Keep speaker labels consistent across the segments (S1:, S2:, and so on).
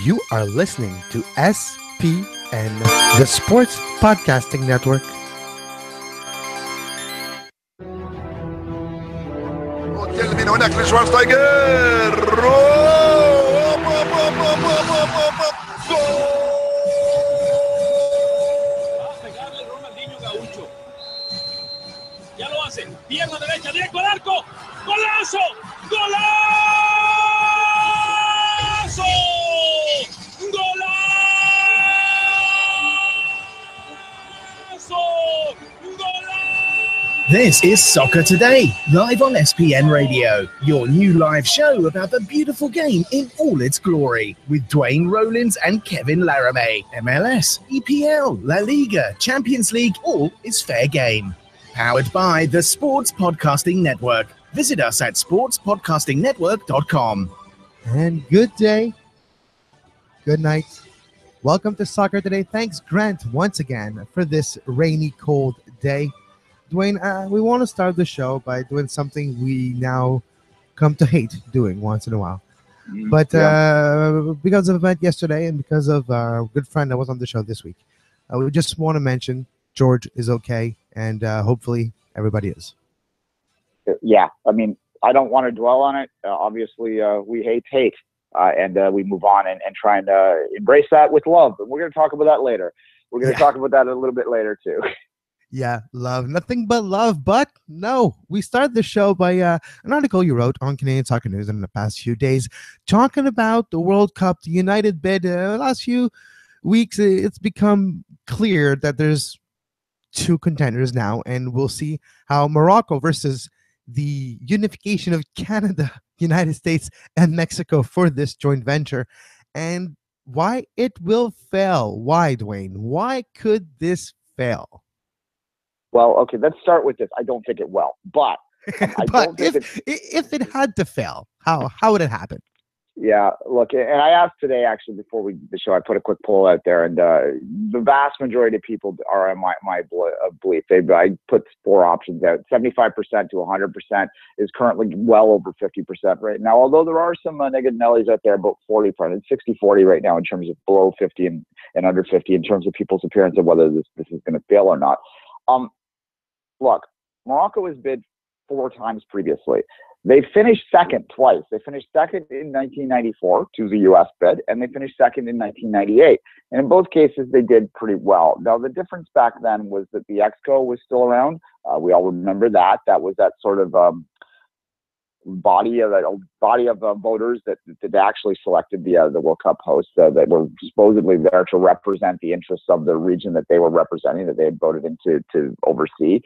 S1: You are listening to SPN, the Sports Podcasting Network.
S2: من هناك لشوارزنيجر جول.
S3: Va a pegarle Ronaldinho Gaucho. Ya lo hace. Pierna derecha, directo al arco. ¡Golazo! ¡Golazo! ¡Golazo! ¡Golazo!
S4: This is Soccer Today, live on SPN Radio, your new live show about the beautiful game in all its glory, with Duane, Rollins and Kevin Laramee. MLS, EPL, La Liga, Champions League, all is fair game. Powered by the Sports Podcasting Network. Visit us at sportspodcastingnetwork.com.
S1: And good day, good night. Welcome to Soccer Today. Thanks, Grant, once again for this rainy, cold day. Duane, we want to start the show by doing something we now come to hate doing once in a while. But because of the event yesterday and because of our good friend that was on the show this week, we just want to mention George is okay, and hopefully everybody is.
S5: Yeah, I mean, I don't want to dwell on it. Obviously, we hate, and we move on and try and embrace that with love. But we're going to talk about that later. We're going to talk about that a little bit later, too.
S1: Yeah, love. Nothing but love. But no, we started the show by an article you wrote on Canadian Soccer News in the past few days talking about the World Cup, the United bid. Last few weeks, it's become clear that there's two contenders now, and we'll see how Morocco versus the unification of Canada, United States, and Mexico for this joint venture, and why it will fail. Why, Duane? Why could this fail?
S5: Well, okay, let's start with this. I don't think it will, but
S1: but if it had to fail, how would it happen?
S5: Yeah, look, and I asked today, actually, before the show, I put a quick poll out there, and the vast majority of people are in my belief. I put four options out. 75% to 100% is currently well over 50% right now, although there are some negative Nellies out there, about 40%. It's 60-40 right now in terms of below 50 and under 50 in terms of people's appearance of whether this is going to fail or not. Look, Morocco has bid 4 times previously. They finished second twice. They finished second in 1994 to the U.S. bid, and they finished second in 1998. And in both cases, they did pretty well. Now, the difference back then was that the Exco was still around. We all remember that. That was that sort of body of voters that actually selected the World Cup hosts that were supposedly there to represent the interests of the region that they were representing, that they had voted in to oversee.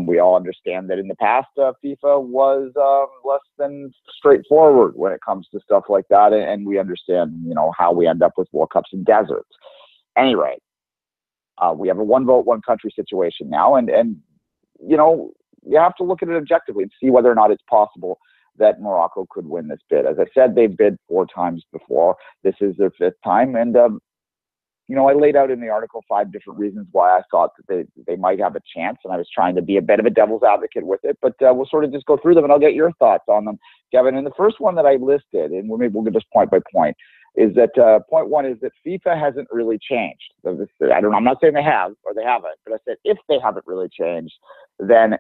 S5: We all understand that in the past, FIFA was less than straightforward when it comes to stuff like that, and we understand, how we end up with World Cups in deserts. Anyway, we have a one vote, one country situation now, and you have to look at it objectively and see whether or not it's possible that Morocco could win this bid. As I said, they've bid 4 times before. This is their 5th time. And, I laid out in the article 5 different reasons why I thought that they might have a chance. And I was trying to be a bit of a devil's advocate with it. But we'll sort of just go through them, and I'll get your thoughts on them, Kevin. And the first one that I listed, and maybe we'll get this point by point, is that point 1 is that FIFA hasn't really changed. So I'm not saying they have or they haven't, but I said if they haven't really changed, then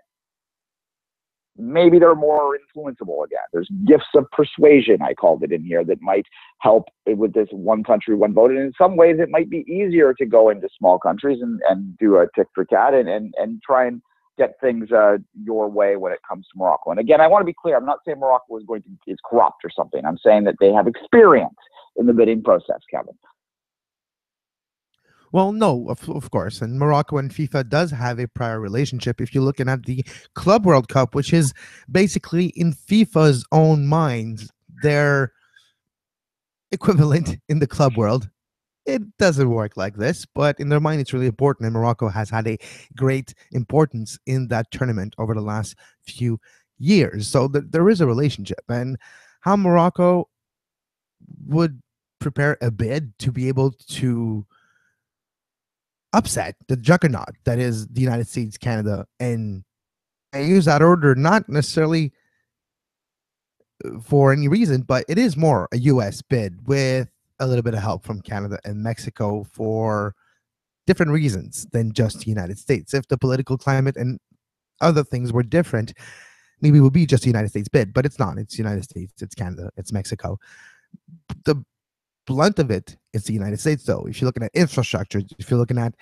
S5: maybe they're more influenceable again. There's gifts of persuasion, I called it in here, that might help with this one country, one vote. And in some ways, it might be easier to go into small countries and do a tit for tat and try and get things your way when it comes to Morocco. And again, I want to be clear. I'm not saying Morocco is corrupt or something. I'm saying that they have experience in the bidding process, Kevin.
S1: Well, no, of course. And Morocco and FIFA does have a prior relationship. If you're looking at the Club World Cup, which is basically in FIFA's own minds, their equivalent in the club world. It doesn't work like this, but in their mind, it's really important. And Morocco has had a great importance in that tournament over the last few years. So there is a relationship. And how Morocco would prepare a bid to be able to upset the juggernaut that is the United States, Canada, and I use that order not necessarily for any reason, but it is more a U.S. bid with a little bit of help from Canada and Mexico for different reasons than just the United States. If the political climate and other things were different, maybe it would be just the United States bid, but it's not. It's the United States, it's Canada, it's Mexico. The blunt of it is the United States, though. If you're looking at infrastructure, if you're looking at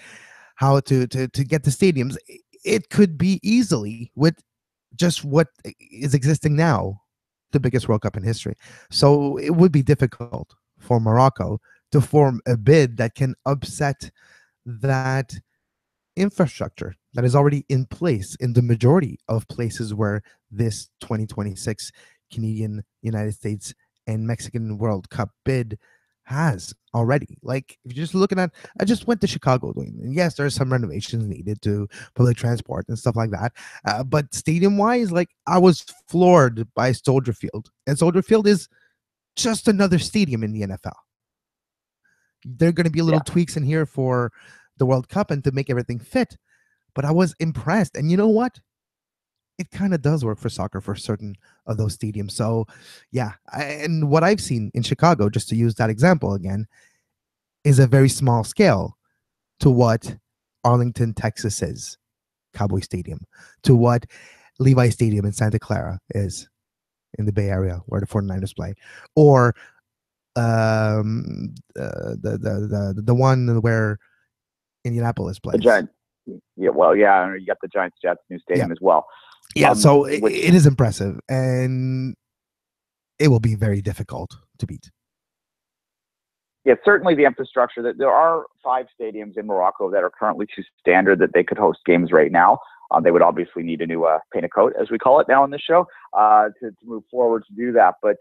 S1: how to get the stadiums, it could be easily with just what is existing now, the biggest World Cup in history. So it would be difficult for Morocco to form a bid that can upset that infrastructure that is already in place in the majority of places where this 2026 Canadian, United States, and Mexican World Cup bid has already. Like, if you're just looking at, I just went to Chicago, Dwayne, and yes, there's some renovations needed to public transport and stuff like that. But stadium wise, like, I was floored by Soldier Field, and Soldier Field is just another stadium in the NFL. There are going to be little tweaks in here for the World Cup and to make everything fit. But I was impressed. And you know what? It kind of does work for soccer for certain of those stadiums. So, yeah. And what I've seen in Chicago, just to use that example again, is a very small scale to what Arlington, Texas is, Cowboy Stadium, to what Levi Stadium in Santa Clara is in the Bay Area where the 49ers play, or the one where Indianapolis plays.
S5: The Giants. Yeah, well, yeah, you got the Giants Jets new stadium as well.
S1: Yeah, so it is impressive, and it will be very difficult to beat.
S5: Yeah, certainly the infrastructure. That there are 5 stadiums in Morocco that are currently too standard that they could host games right now. They would obviously need a new paint a coat, as we call it now on this show, to move forward to do that. But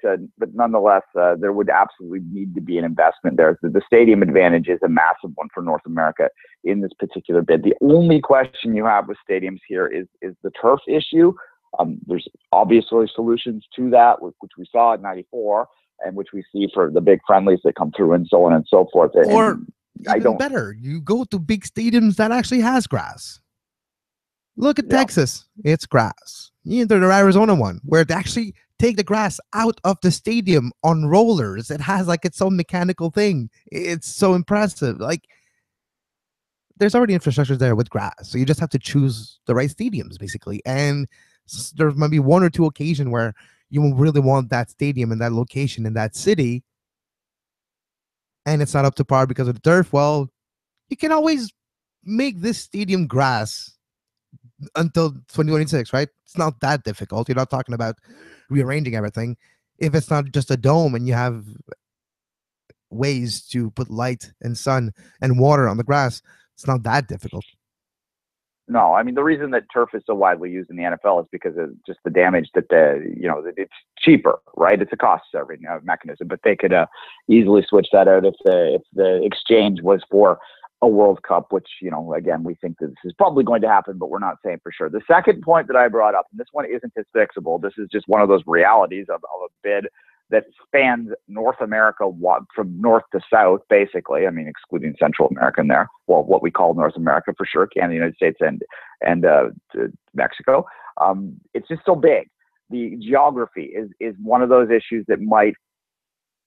S5: nonetheless, there would absolutely need to be an investment there. The stadium advantage is a massive one for North America in this particular bid. The only question you have with stadiums here is the turf issue. There's obviously solutions to that, which we saw in '94 and which we see for the big friendlies that come through and so on and so forth.
S1: Or even better, you go to big stadiums that actually has grass. Look at Texas. It's grass. You enter the Arizona one where they actually take the grass out of the stadium on rollers. It has like its own mechanical thing. It's so impressive. Like, there's already infrastructure there with grass. So you just have to choose the right stadiums, basically. And there might be one or two occasions where you really want that stadium and that location in that city, and it's not up to par because of the turf. Well, you can always make this stadium grass until 2026, right? It's not that difficult. You're not talking about rearranging everything. If it's not just a dome and you have ways to put light and sun and water on the grass, it's not that difficult.
S5: No, I mean, the reason that turf is so widely used in the NFL is because of just the damage that it's cheaper, right? It's a cost-serving mechanism, but they could easily switch that out if the exchange was for a World Cup, which, again, we think that this is probably going to happen, but we're not saying for sure. The second point that I brought up, and this one isn't as fixable, this is just one of those realities of a bid that spans North America from north to south, basically. I mean, excluding Central America in there. Well, what we call North America for sure, Canada, United States, and Mexico. It's just so big. The geography is one of those issues that might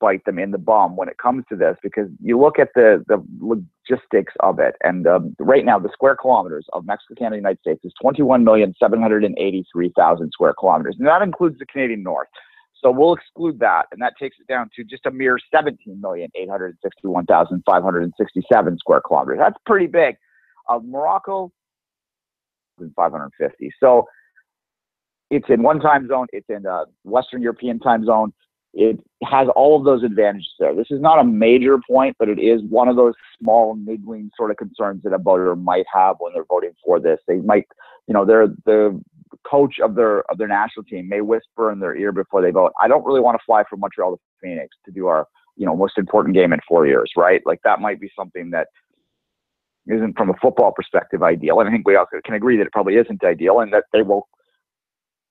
S5: bite them in the bum when it comes to this, because you look at the logistics of it, and right now the square kilometers of Mexico, Canada, United States is 21,783,000 square kilometers, and that includes the Canadian North. So we'll exclude that, and that takes it down to just a mere 17,861,567 square kilometers. That's pretty big. Morocco, 550. So it's in one time zone. It's in a Western European time zone. It has all of those advantages there. This is not a major point, but it is one of those small, niggling sort of concerns that a voter might have when they're voting for this. They might, they're the coach of their national team may whisper in their ear before they vote, I don't really want to fly from Montreal to Phoenix to do our, most important game in 4 years, right? Like, that might be something that isn't, from a football perspective, ideal. And I think we also can agree that it probably isn't ideal, and that they will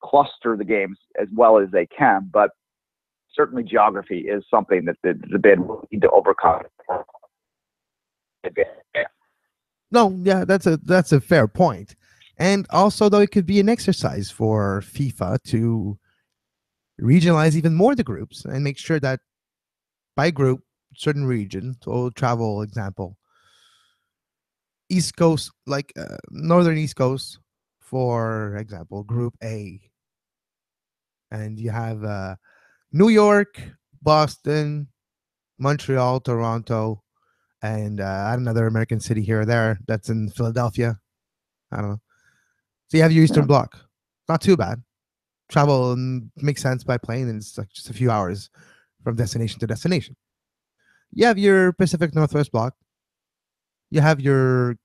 S5: cluster the games as well as they can. But certainly geography is something that the bid will need to overcome.
S1: No, yeah, that's a fair point. And also, though, it could be an exercise for FIFA to regionalize even more the groups and make sure that by group certain region. So travel example, East Coast, like northern East Coast, for example, Group A, and you have New York, Boston, Montreal, Toronto, and another American city here or there that's in Philadelphia. I don't know. So you have your Eastern Bloc. Not too bad. Travel makes sense by plane, and it's like just a few hours from destination to destination. You have your Pacific Northwest Bloc. You have your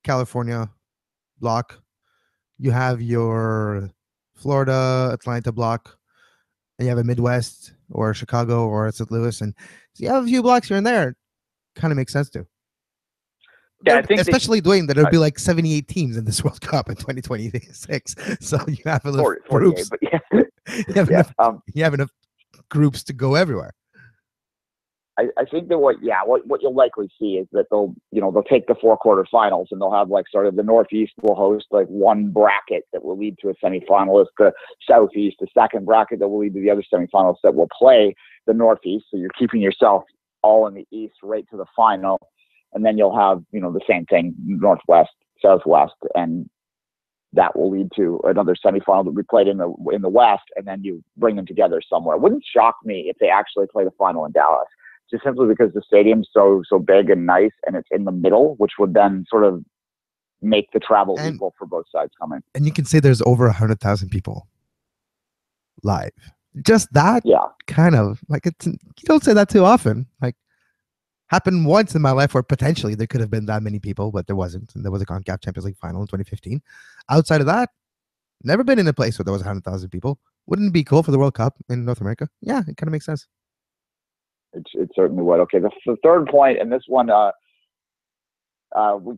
S1: California Bloc. You have your Florida, Atlanta Bloc. And you have a Midwest or Chicago or St. Louis. And so you have a few blocks here and there. Kind of makes sense too.
S5: Yeah, I think
S1: especially Duane, that there'll be like 78 teams in this World Cup in 2026. So you have enough
S5: 48,
S1: groups.
S5: but yeah.
S1: You have enough groups to go everywhere.
S5: I think that what you'll likely see is that they'll take the 4 quarterfinals, and they'll have like sort of the Northeast will host like one bracket that will lead to a semifinalist, the Southeast, the second bracket that will lead to the other semifinalists that will play the Northeast. So you're keeping yourself all in the East right to the final. And then you'll have, the same thing, Northwest, Southwest, and that will lead to another semifinal that we played in the West, and then you bring them together somewhere. It wouldn't shock me if they actually play the final in Dallas, just simply because the stadium's so big and nice, and it's in the middle, which would then sort of make the travel equal for both sides coming.
S1: And you can say there's over 100,000 people live. Just that, kind of like you don't say that too often. Like, happened once in my life where potentially there could have been that many people, but there wasn't. And there was a CONCACAF Champions League final in 2015. Outside of that, never been in a place where there was 100,000 people. Wouldn't it be cool for the World Cup in North America? Yeah, it kind of makes sense.
S5: It certainly would. Okay, the third point, and this one, we kind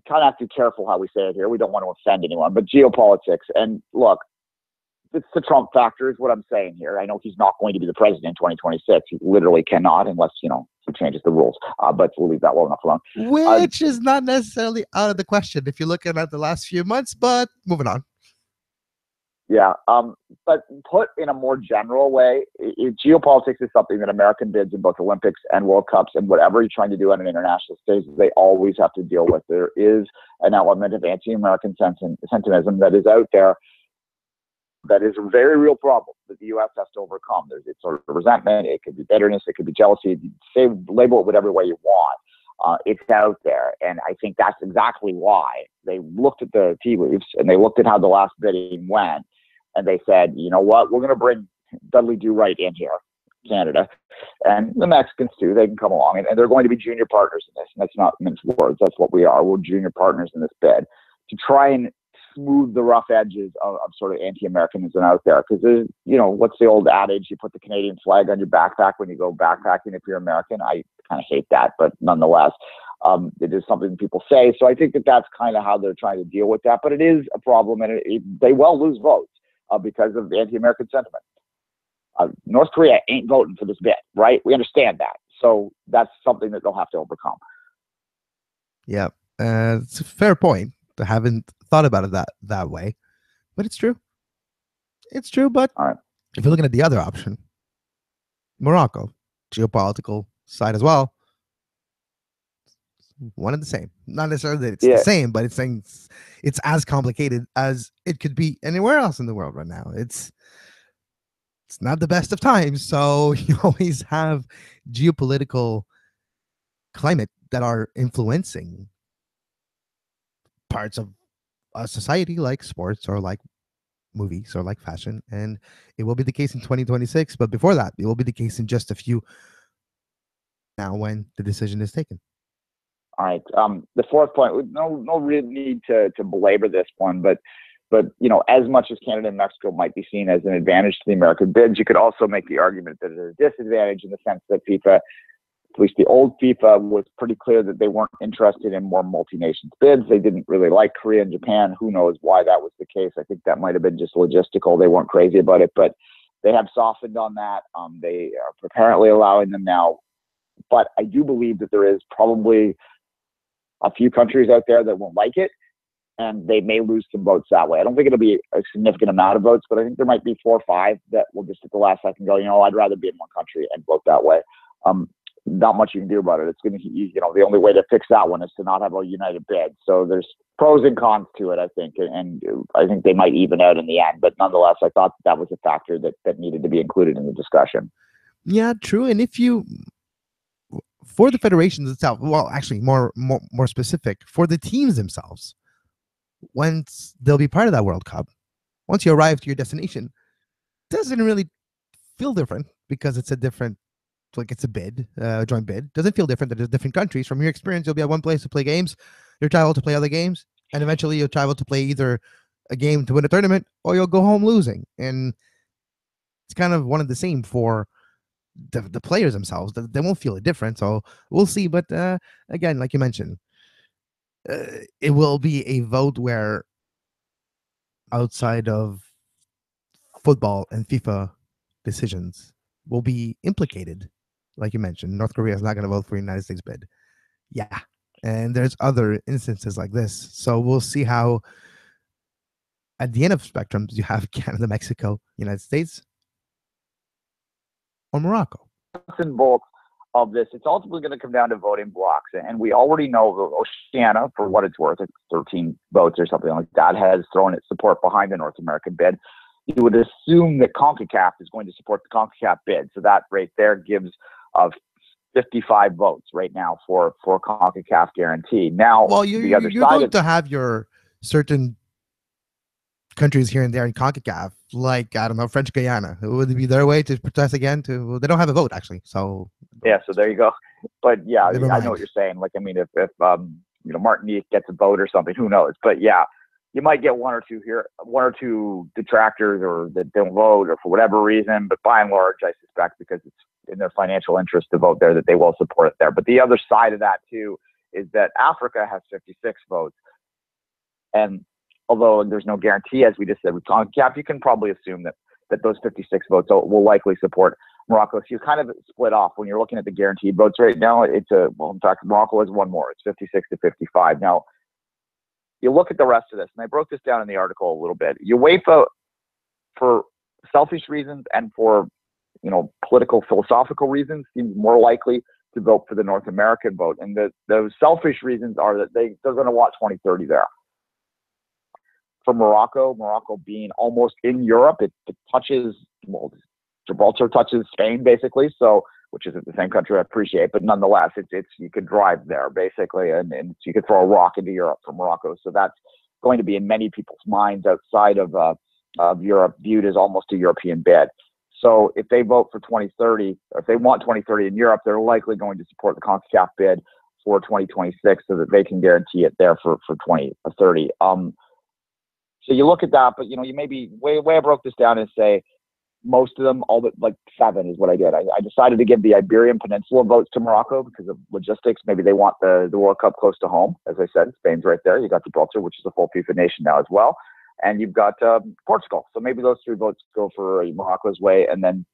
S5: of have to be careful how we say it here. We don't want to offend anyone, but geopolitics. And look, it's the Trump factor is what I'm saying here. I know he's not going to be the president in 2026. He literally cannot unless, he changes the rules. But we'll leave that well enough alone.
S1: Which is not necessarily out of the question if you're looking at the last few months, but moving on.
S5: Yeah. But put in a more general way, geopolitics is something that American bids in both Olympics and World Cups and whatever you're trying to do on an international stage, they always have to deal with. There is an element of anti-American sentimentism that is out there. That is a very real problem that the U.S. has to overcome. There's sort of resentment. It could be bitterness. It could be jealousy. Label it whatever way you want. It's out there. And I think that's exactly why they looked at the tea leaves and they looked at how the last bidding went. And they said, you know what, we're going to bring Dudley Do Right in here, Canada. And the Mexicans, too, they can come along. And they're going to be junior partners in this. And that's not minced words. That's what we are. We're junior partners in this bid to try and smooth the rough edges of sort of anti-Americanism out there. Because there's, what's the old adage? You put the Canadian flag on your backpack when you go backpacking if you're American. I kind of hate that, but nonetheless, it is something people say. So I think that that's kind of how they're trying to deal with that. But it is a problem, and they will lose votes because of the anti-American sentiment. North Korea ain't voting for this bid, right? We understand that. So that's something that they'll have to overcome.
S1: Yeah, it's a fair point. I haven't thought about it that way, but it's true. It's true, but if you're looking at the other option, Morocco, geopolitical side as well, one and the same. Not necessarily that it's the same, but it's saying it's as complicated as it could be anywhere else in the world right now. It's not the best of times, so you always have geopolitical climate that are influencing parts of a society like sports or like movies or like fashion, and it will be the case in 2026. But before that, it will be the case in just a few now when the decision is taken.
S5: All right. The fourth point, no real need to belabor this one, but as much as Canada and Mexico might be seen as an advantage to the American bids, you could also make the argument that it's a disadvantage in the sense that FIFA, at least the old FIFA, was pretty clear that they weren't interested in more multi-nations bids. They didn't really like Korea and Japan. Who knows why that was the case? I think that might have been just logistical. They weren't crazy about it, but they have softened on that. They are apparently allowing them now. But I do believe that there is probably a few countries out there that won't like it, and they may lose some votes that way. I don't think it'll be a significant amount of votes, but I think there might be 4 or 5 that will just at the last second go, I'd rather be in one country and vote that way. not much you can do about it. It's going to, the only way to fix that one is to not have a united bid. So there's pros and cons to it, I think, and I think they might even out in the end. But nonetheless, I thought that was a factor that needed to be included in the discussion.
S1: Yeah, true. And if you, for the federations itself, well, actually, more specific, for the teams themselves, once they'll be part of that World Cup, once you arrive to your destination, doesn't really feel different because it's a different, like it's a bid, joint bid. Doesn't feel different that there's different countries. From your experience, you'll be at one place to play games, you'll travel to play other games, and eventually you'll travel to play either a game to win a tournament or you'll go home losing. And it's kind of one of the same for the players themselves. They won't feel a difference. So we'll see. But again, like you mentioned, it will be a vote where outside of football and FIFA decisions will be implicated. Like you mentioned, North Korea is not going to vote for the United States bid. Yeah. And there's other instances like this. So we'll see how at the end of spectrums you have Canada, Mexico, United States, or Morocco.
S5: In both of this, it's ultimately going to come down to voting blocks. And we already know Oceania, for what it's worth, it's 13 votes or something like that, has thrown its support behind the North American bid. You would assume that CONCACAF is going to support the CONCACAF bid. So that right there gives 55 votes right now for CONCACAF guarantee. Now,
S1: well, you're going to have your certain countries here and there in CONCACAF, like, I don't know, French Guyana. Would it be their way to protest again? They don't have a vote, actually. So
S5: yeah, so there you go. But yeah, I know what you're saying. Like, I mean, if Martinique gets a vote or something, who knows? But yeah, you might get one or two detractors or that don't vote or for whatever reason. But by and large, I suspect because it's in their financial interest to vote there that they will support it there. But the other side of that too is that Africa has 56 votes, and although there's no guarantee, as we just said with CONCACAF, you can probably assume that those 56 votes will likely support Morocco. So you're kind of split off when you're looking at the guaranteed votes right now. In fact, Morocco has one more. It's 56 to 55. Now, you look at the rest of this, and I broke this down in the article a little bit. UEFA, for selfish reasons and for political, philosophical reasons, seems more likely to vote for the North American vote. And those selfish reasons are that they're going to want 2030 there. For Morocco being almost in Europe, it touches, Gibraltar touches Spain basically, so which isn't the same country I appreciate, but nonetheless, it's you could drive there basically, and you could throw a rock into Europe from Morocco. So that's going to be in many people's minds outside of Europe viewed as almost a European bid. So if they vote for 2030, or if they want 2030 in Europe, they're likely going to support the CONCACAF bid for 2026 so that they can guarantee it there for 2030. So you look at that, but you maybe way I broke this down is say most of them, all but like 7 is what I did. I decided to give the Iberian Peninsula votes to Morocco because of logistics. Maybe they want the World Cup close to home. As I said, Spain's right there. You got Gibraltar, which is a full FIFA nation now as well. And you've got Portugal. So maybe those 3 votes go for Morocco's way, and then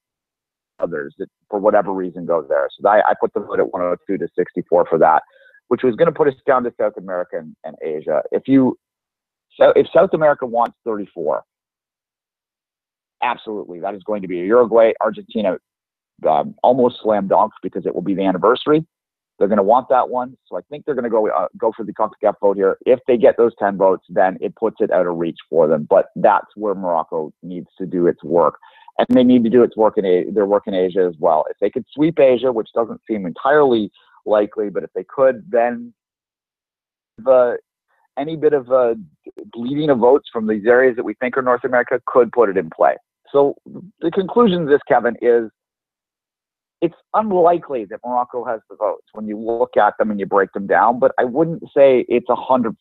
S5: others that for whatever reason go there. So I put the vote at 102 to 64 for that, which was going to put us down to South America and Asia. If South America wants 34, absolutely, that is going to be Uruguay, Argentina, almost slam dunk because it will be the anniversary. They're going to want that one, so I think they're going to go for the CONCACAF vote here. If they get those 10 votes, then it puts it out of reach for them. But that's where Morocco needs to do its work, and they need to do its work their work in Asia as well. If they could sweep Asia, which doesn't seem entirely likely, but if they could, then any bit of bleeding of votes from these areas that we think are North America could put it in play. So the conclusion of this, Kevin, is it's unlikely that Morocco has the votes when you look at them and you break them down, but I wouldn't say it's 100%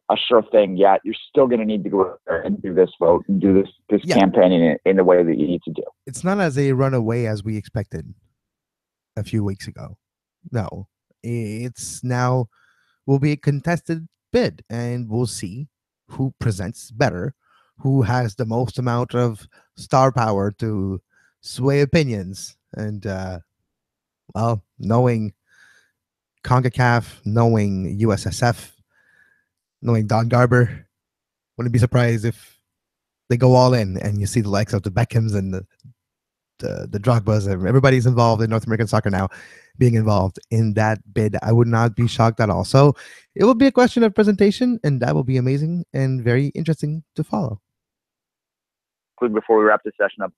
S5: a sure thing yet. You're still going to need to go out there and do this vote and do this campaigning in the way that you need to do.
S1: It's not as a runaway as we expected a few weeks ago. No, it's now will be a contested bid, and we'll see who presents better, who has the most amount of star power to sway opinions. And knowing CONCACAF, knowing USSF, knowing Don Garber, wouldn't be surprised if they go all in and you see the likes of the Beckhams and the Drogbas, everybody's involved in North American soccer now, being involved in that bid. I would not be shocked at all. So it will be a question of presentation, and that will be amazing and very interesting to follow.
S5: Before we wrap this session up,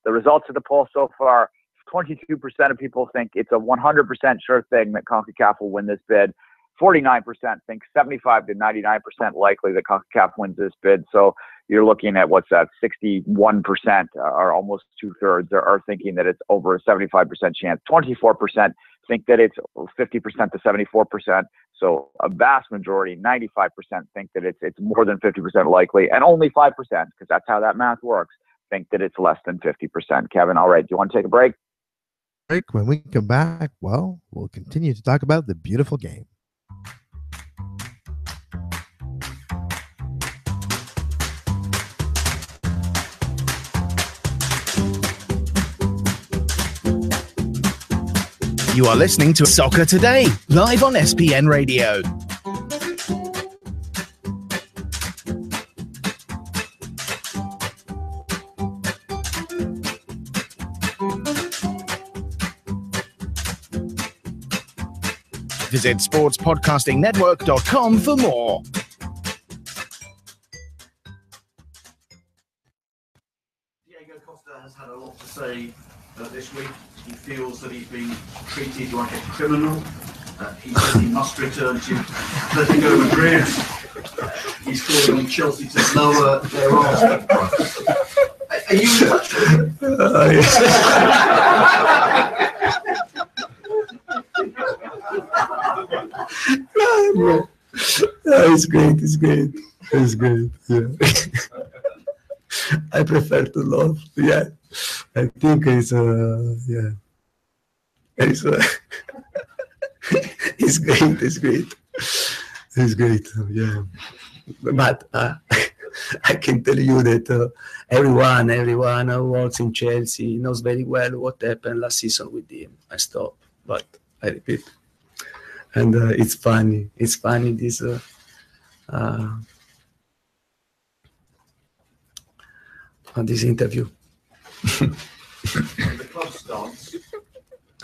S5: the results of the poll so far: 22% of people think it's a 100% sure thing that CONCACAF will win this bid. 49% think 75 to 99% likely that CONCACAF wins this bid. So you're looking at, what's that, 61%, or almost 2/3 are thinking that it's over a 75% chance. 24% think that it's 50% to 74%. So a vast majority, 95%, think that it's more than 50% likely, and only 5%, because that's how that math works, think that it's less than 50%. Kevin, all right, do you want to take a break?
S1: When we come back, well, we'll continue to talk about the beautiful game.
S4: You are listening to Soccer Today, live on SPN Radio. Visit sportspodcastingnetwork.com for more.
S6: Diego Costa has had a lot to say this week. He feels that he's been treated like a criminal. He says he must return to Atletico Madrid. He's calling on Chelsea to lower their asking price. Are you in touch with him?
S7: It's great. It's great. Yeah. I prefer to love. Yeah. I think it's yeah. It's it's great. It's great. It's great. Yeah. But I can tell you that everyone who works in Chelsea knows very well what happened last season with him. I stop, but I repeat. And it's funny. It's funny this this interview.
S6: The club stance.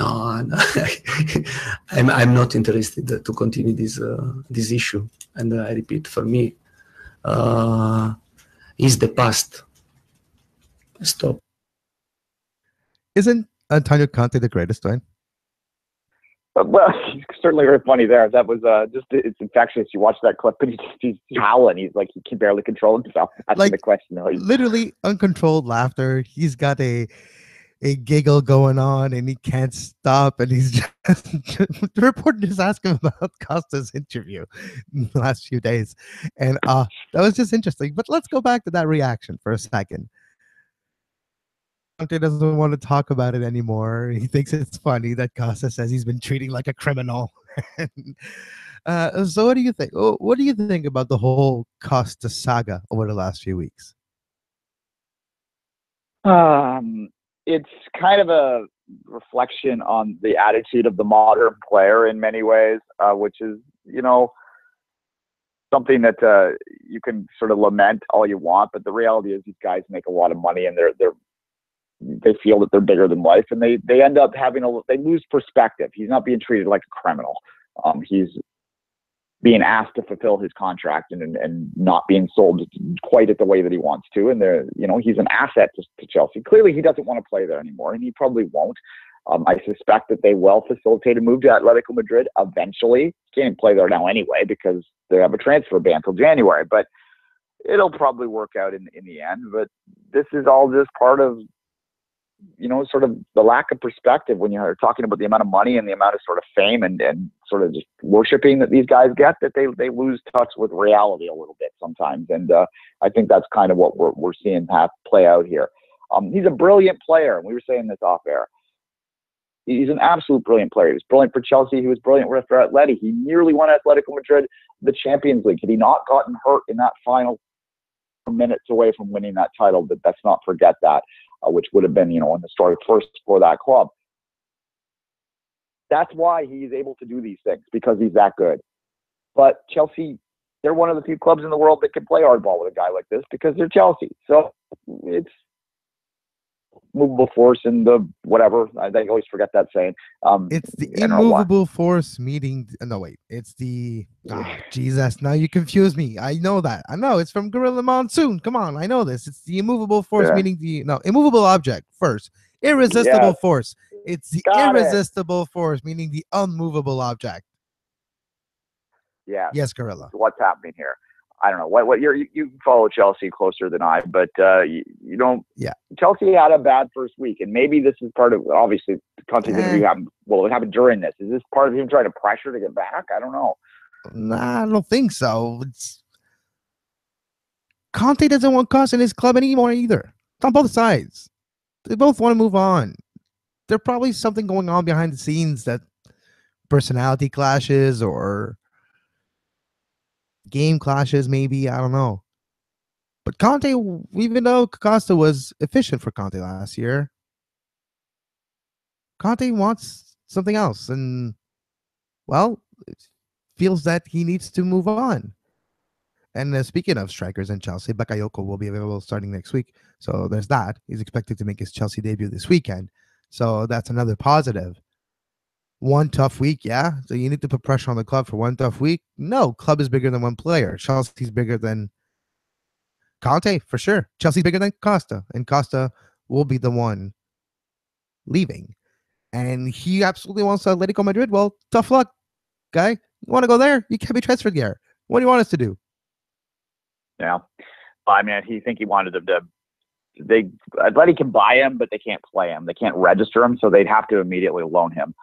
S7: No, I'm not interested to continue this issue. And I repeat, for me, is the past. Stop.
S1: Isn't Antonio Conte the greatest, Duane?
S5: Well, he's certainly very funny there. That was it's infectious. You watch that clip and he's howling. He's like, he can barely control himself. That's
S1: Like,
S5: the question.
S1: Literally uncontrolled laughter. He's got a giggle going on and he can't stop, and he's just the reporter just asked him about Costa's interview in the last few days, and that was just interesting. But let's go back to that reaction for a second. Conte doesn't want to talk about it anymore. He thinks it's funny that Costa says he's been treating like a criminal. So what do you think? What do you think about the whole Costa saga over the last few weeks?
S5: It's kind of a reflection on the attitude of the modern player in many ways, which is, something that you can sort of lament all you want, but the reality is these guys make a lot of money and they feel that they're bigger than life, and they end up they lose perspective. He's not being treated like a criminal. He's being asked to fulfill his contract and not being sold quite at the way that he wants to. And he's an asset to Chelsea. Clearly he doesn't want to play there anymore, and he probably won't. I suspect that they will facilitate a move to Atletico Madrid eventually. He can't play there now anyway because they have a transfer ban till January, but it'll probably work out in the end. But this is all just part of, sort of the lack of perspective when you're talking about the amount of money and the amount of sort of fame and sort of just worshiping that these guys get, that they lose touch with reality a little bit sometimes. And I think that's kind of what we're seeing play out here. He's a brilliant player. And we were saying this off air. He's an absolute brilliant player. He was brilliant for Chelsea. He was brilliant for Atleti. He nearly won Atletico Madrid the Champions League. Had he not gotten hurt in that final, minutes away from winning that title, but let's not forget that, which would have been, an historic first for that club. That's why he's able to do these things, because he's that good. But Chelsea, they're one of the few clubs in the world that can play hardball with a guy like this because they're Chelsea. So movable force in the whatever. I always forget that saying.
S1: It's the
S5: I don't know why.
S1: immovable force meeting. No, wait. It's the. Jesus. Now you confuse me. I know that. I know. It's from Gorilla Monsoon. Come on. I know this. It's the immovable force
S5: Yeah.
S1: meeting the. No, immovable object first. Irresistible
S5: Yes.
S1: force. It's the
S5: Got it.
S1: irresistible force meaning the unmovable object.
S5: Yeah.
S1: Yes, Gorilla.
S5: What's happening here? I don't know. What you follow Chelsea closer than I, but you don't.
S1: Yeah.
S5: Chelsea had a bad first week, and maybe this is part of, obviously, the Conte's interview happened. Well, it happened during this. Is this part of him trying to pressure to get back? I don't know.
S1: Nah, I don't think so. Conte doesn't want Costa in his club anymore either. It's on both sides. They both want to move on. There's probably something going on behind the scenes, that personality clashes or game clashes, maybe. I don't know. But Conte, even though Costa was efficient for Conte last year, Conte wants something else. And, well, it feels that he needs to move on. And speaking of strikers in Chelsea, Bakayoko will be available starting next week. So there's that. He's expected to make his Chelsea debut this weekend. So that's another positive. One tough week, yeah. So you need to put pressure on the club for one tough week. No, club is bigger than one player. Chelsea's bigger than Conte, for sure. Chelsea's bigger than Costa. And Costa will be the one leaving. And he absolutely wants Atletico Madrid. Well, tough luck, guy. You want to go there? You can't be transferred there. What do you want us to do?
S5: Yeah. I mean, he wanted them to. Atleti can buy him, but they can't play him. They can't register him, so they'd have to immediately loan him,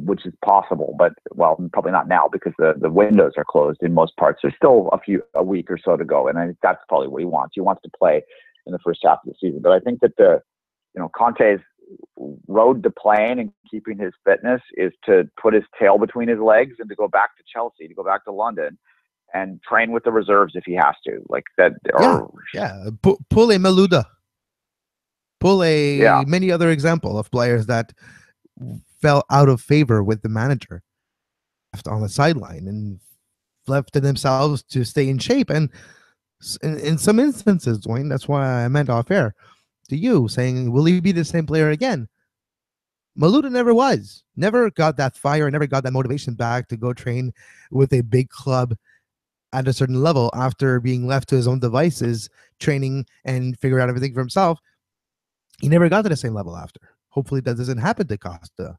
S5: which is possible. But, well, probably not now because the windows are closed in most parts. There's still a week or so to go, and I think that's probably what he wants. He wants to play in the first half of the season. But I think that Conte's road to playing and keeping his fitness is to put his tail between his legs and to go back to Chelsea, to go back to London, and train with the reserves if he has to, like that.
S1: Pull a Maluda. Pull many other example of players that fell out of favor with the manager, left on the sideline and left to themselves to stay in shape. And in some instances, Duane, that's why I meant off air to you, saying, will he be the same player again? Maluda never got that fire, never got that motivation back to go train with a big club at a certain level after being left to his own devices, training and figure out everything for himself. He never got to the same level after. Hopefully that doesn't happen to Costa.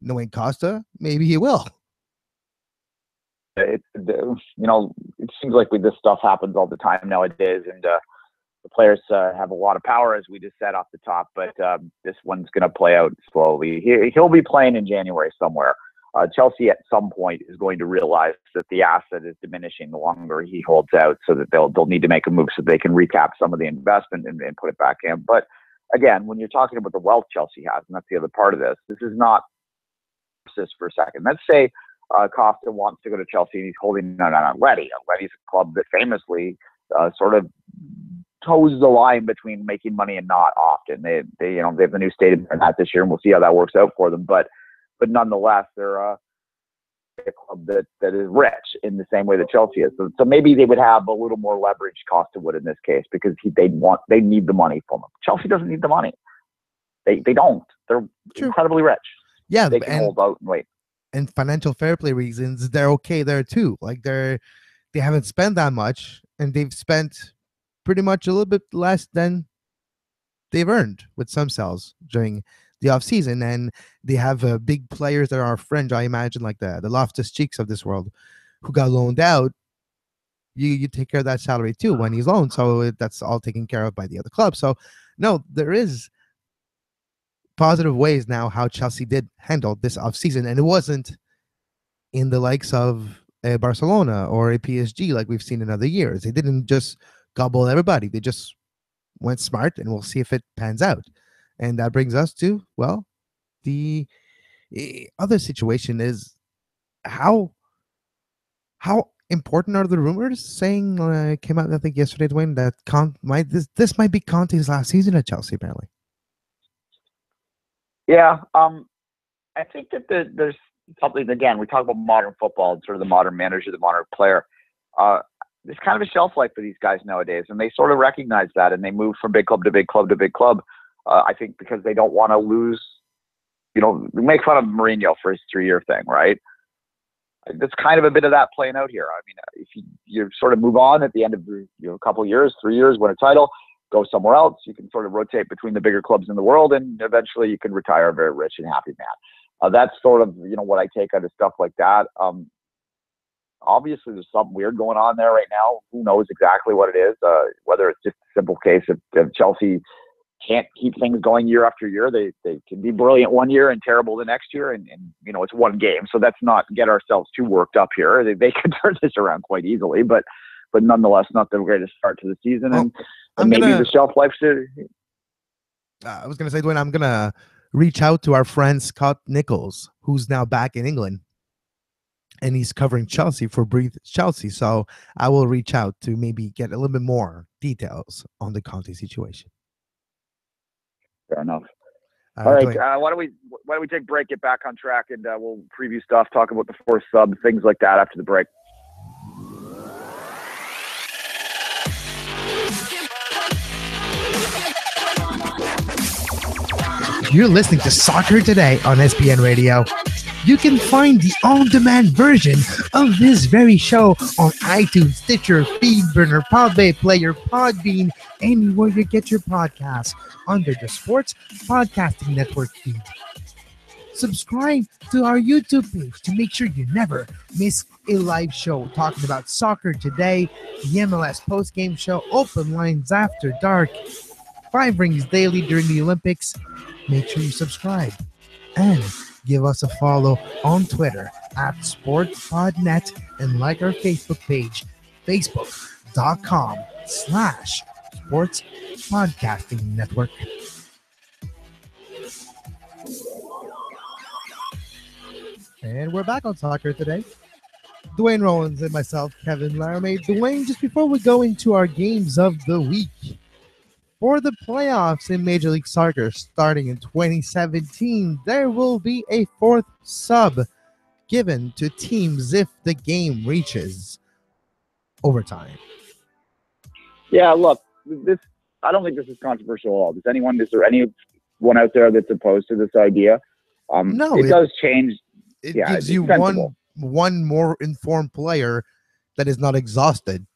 S1: Knowing Costa, maybe he will.
S5: It seems like this stuff happens all the time nowadays, and the players have a lot of power, as we just said off the top, but this one's going to play out slowly. He'll be playing in January somewhere. Chelsea at some point is going to realize that the asset is diminishing the longer he holds out, so that they'll need to make a move so they can recap some of the investment and put it back in. But again, when you're talking about the wealth Chelsea has, and that's the other part of this is not this for a second. Let's say Costa wants to go to Chelsea and he's holding on Atleti. Atleti's a club that famously sort of toes the line between making money and not often. They have the new stadium for that this year, and we'll see how that works out for them. But nonetheless, they're a club that is rich in the same way that Chelsea is. So maybe they would have a little more leverage Costa would in this case, because they need the money from him. Chelsea doesn't need the money. They don't. They're incredibly rich.
S1: Yeah,
S5: they can hold out and wait.
S1: And financial fair play reasons, they're okay there too. Like they haven't spent that much, and they've spent pretty much a little bit less than they've earned with some sales during the offseason. And they have big players that are fringe, I imagine, like the Loftus-Cheeks of this world, who got loaned out. You take care of that salary too when he's loaned, so that's all taken care of by the other club. So no, there is positive ways now how Chelsea did handle this offseason, and it wasn't in the likes of a Barcelona or a PSG like we've seen in other years. They didn't just gobble everybody. They just went smart, and we'll see if it pans out. And that brings us to, well, the other situation is how important are the rumors saying, came out I think yesterday, Duane, that this might be Conte's last season at Chelsea, apparently.
S5: Yeah, I think that there's something, again, we talk about modern football and sort of the modern manager, the modern player. There's kind of a shelf life for these guys nowadays, and they sort of recognize that, and they move from big club to big club to big club. I think because they don't want to lose. We make fun of Mourinho for his 3-year thing, right? That's kind of a bit of that playing out here. I mean, if you sort of move on at the end of a couple of years, 3 years, win a title, go somewhere else, you can sort of rotate between the bigger clubs in the world, and eventually you can retire a very rich and happy man. That's sort of what I take out of stuff like that. Obviously, there's something weird going on there right now. Who knows exactly what it is? Whether it's just a simple case of Chelsea can't keep things going year after year. They can be brilliant one year and terrible the next year, and it's one game. So let's not get ourselves too worked up here. They can turn this around quite easily, but nonetheless, not the greatest start to the season, and maybe the shelf life should.
S1: I was going to say, Duane, I'm going to reach out to our friend Scott Nichols, who's now back in England, and he's covering Chelsea for Breathe Chelsea. So I will reach out to maybe get a little bit more details on the Conte situation.
S5: Fair enough. All right. Why don't we take a break, get back on track, and we'll preview stuff, talk about the 4th sub, things like that after the break.
S1: You're listening to Soccer Today on SPN Radio. You can find the on-demand version of this very show on iTunes, Stitcher, Feedburner, Podbay Player, Podbean, anywhere you get your podcasts under the Sports Podcasting Network feed. Subscribe to our YouTube page to make sure you never miss a live show talking about soccer today, the MLS postgame show, Open Lines After Dark, 5 Rings Daily during the Olympics. Make sure you subscribe and give us a follow on Twitter at SportsPodNet, and like our Facebook page, facebook.com/Sports Podcasting Network. And we're back on Soccer Today. Duane Rollins and myself, Kevin Laramee. Duane, just before we go into our games of the week, for the playoffs in Major League Soccer starting in 2017, there will be a 4th sub given to teams if the game reaches overtime.
S5: Yeah, look, I don't think this is controversial at all. Is there anyone out there that's opposed to this idea?
S1: No,
S5: it does change.
S1: It gives you one more informed player that is not exhausted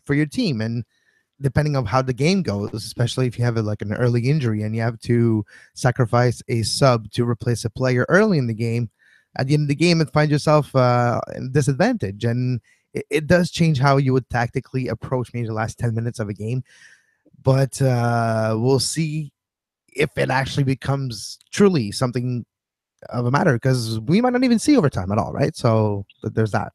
S1: for your team, and depending on how the game goes, especially if you have an early injury and you have to sacrifice a sub to replace a player early in the game, at the end of the game, and find yourself in a disadvantage. And it does change how you would tactically approach maybe the last 10 minutes of a game. But we'll see if it actually becomes truly something of a matter, because we might not even see overtime at all, right? So there's that.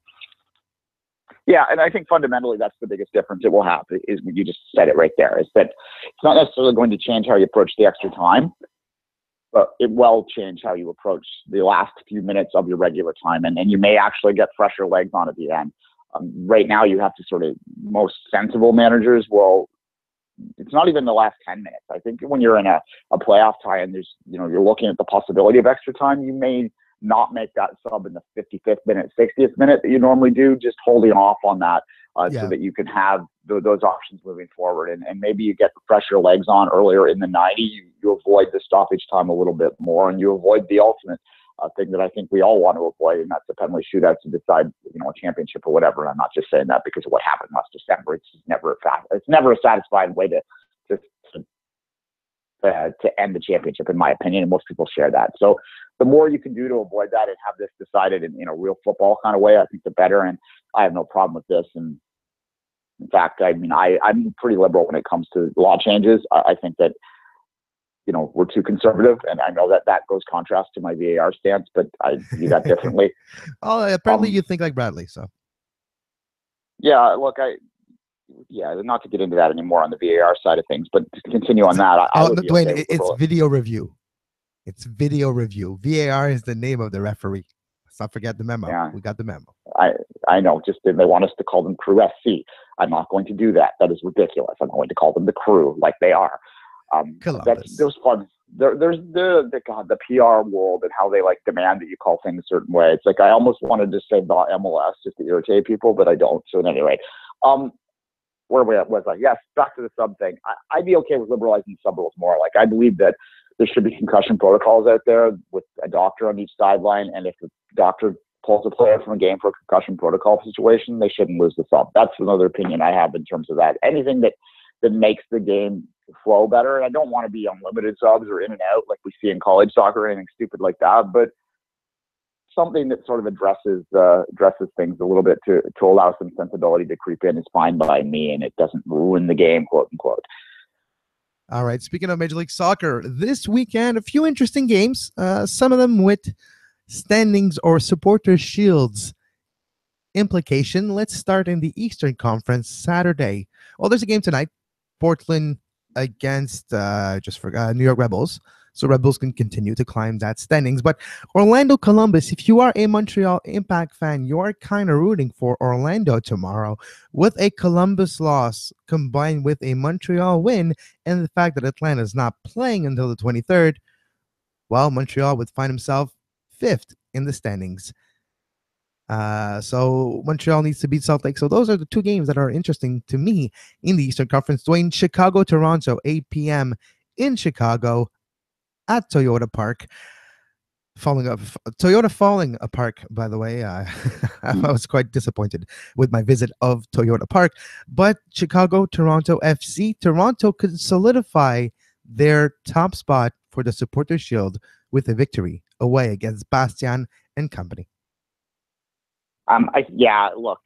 S5: Yeah, and I think fundamentally that's the biggest difference it will have, is you just said it right there, is that it's not necessarily going to change how you approach the extra time, but it will change how you approach the last few minutes of your regular time, and you may actually get fresher legs on at the end. Right now, you have to most sensible managers will, it's not even the last 10 minutes. I think when you're in a playoff tie and you're looking at the possibility of extra time, you may not make that sub in the 55th minute, 60th minute that you normally do, just holding off on that so that you can have those options moving forward. And maybe you get fresher legs on earlier in the 90, you avoid the stoppage time a little bit more, and you avoid the ultimate thing that I think we all want to avoid, and that's the penalty shootout to decide, a championship or whatever. And I'm not just saying that because of what happened last December. It's just never a satisfying way to end the championship, in my opinion, and most people share that. So the more you can do to avoid that and have this decided in a real football kind of way, I think the better. And I have no problem with this. And in fact, I'm pretty liberal when it comes to law changes. I think that we're too conservative, and I know that goes contrast to my VAR stance, but I view that differently.
S1: Oh, apparently you think like Bradley, so.
S5: Yeah, look, not to get into that anymore on the VAR side of things, but to continue on that.
S1: Duane, it's video review. It's video review. VAR is the name of the referee. Let's not forget the memo. Yeah. We got the memo.
S5: I know. Just they want us to call them Crew SC. I'm not going to do that. That is ridiculous. I'm going to call them the Crew, like they are. There's fun. There's the PR world and how they demand that you call things a certain way. It's I almost wanted to say the MLS just to irritate people, but I don't. So at any rate, where was I? Yes, back to the sub thing. I'd be okay with liberalizing sub rules more. Like, I believe that there should be concussion protocols out there with a doctor on each sideline, and if the doctor pulls a player from a game for a concussion protocol situation, they shouldn't lose the sub. That's another opinion I have in terms of that. Anything that makes the game flow better. And I don't want to be unlimited subs or in and out like we see in college soccer or anything stupid like that, but something that sort of addresses things a little bit to allow some sensibility to creep in is fine by me, and it doesn't ruin the game, quote unquote.
S1: All right. Speaking of Major League Soccer, this weekend, a few interesting games, some of them with standings or supporter shields implication. Let's start in the Eastern Conference Saturday. Well, there's a game tonight. Portland against New York Red Bulls. So Red Bulls can continue to climb that standings. But Orlando Columbus, if you are a Montreal Impact fan, you're kind of rooting for Orlando tomorrow. With a Columbus loss combined with a Montreal win and the fact that Atlanta is not playing until the 23rd, well, Montreal would find himself 5th in the standings. So Montreal needs to beat Salt Lake. So those are the two games that are interesting to me in the Eastern Conference. Duane, Chicago, Toronto, 8 p.m. in Chicago at Toyota Park. Toyota falling apart, by the way. I was quite disappointed with my visit of Toyota Park. But Chicago, Toronto FC. Toronto could solidify their top spot for the Supporters' Shield with a victory away against Bastian and company.
S5: Look,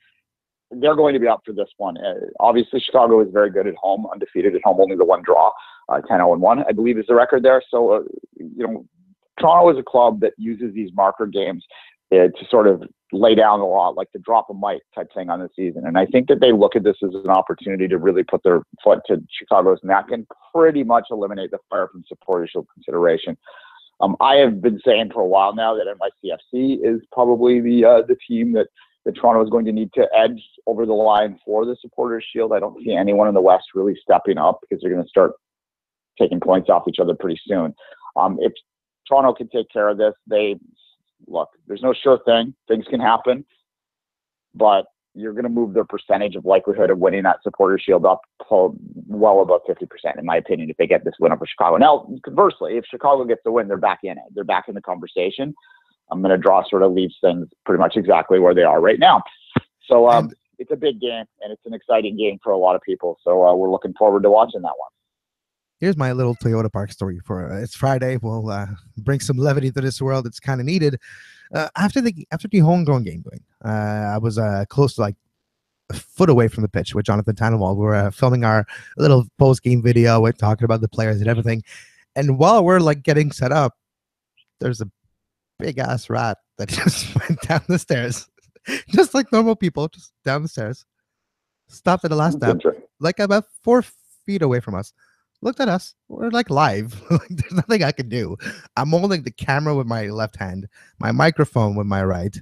S5: they're going to be up for this one. Obviously, Chicago is very good at home, undefeated at home, only the one draw, 10-0-1, I believe is the record there. So, Toronto is a club that uses these marker games to sort of lay down a lot, like the drop a mic type thing on the season. And I think that they look at this as an opportunity to really put their foot to Chicago's neck and pretty much eliminate the fire from supporter shield consideration. I have been saying for a while now that NYCFC is probably the team that Toronto is going to need to edge over the line for the Supporters' Shield. I don't see anyone in the West really stepping up because they're going to start taking points off each other pretty soon. If Toronto can take care of this, there's no sure thing. Things can happen, but you're going to move their percentage of likelihood of winning that Supporters' Shield up well above 50%, in my opinion, if they get this win over Chicago. Now, conversely, if Chicago gets the win, they're back in it. They're back in the conversation. I'm going to draw sort of leaves things pretty much exactly where they are right now. So it's a big game, and it's an exciting game for a lot of people. So we're looking forward to watching that one.
S1: Here's my little Toyota Park story for it's Friday. We'll bring some levity to this world. It's kind of needed. After the homegrown game, I was close to like a foot away from the pitch with Jonathan Tannenwald. We were filming our little post-game video. We're talking about the players and everything. And while we're like getting set up, there's a big-ass rat that just went down the stairs. Just like normal people, just down the stairs. Stopped at the last step, like about 4 feet away from us. Looked at us. We're like live. Like, there's nothing I can do. I'm holding the camera with my left hand, my microphone with my right.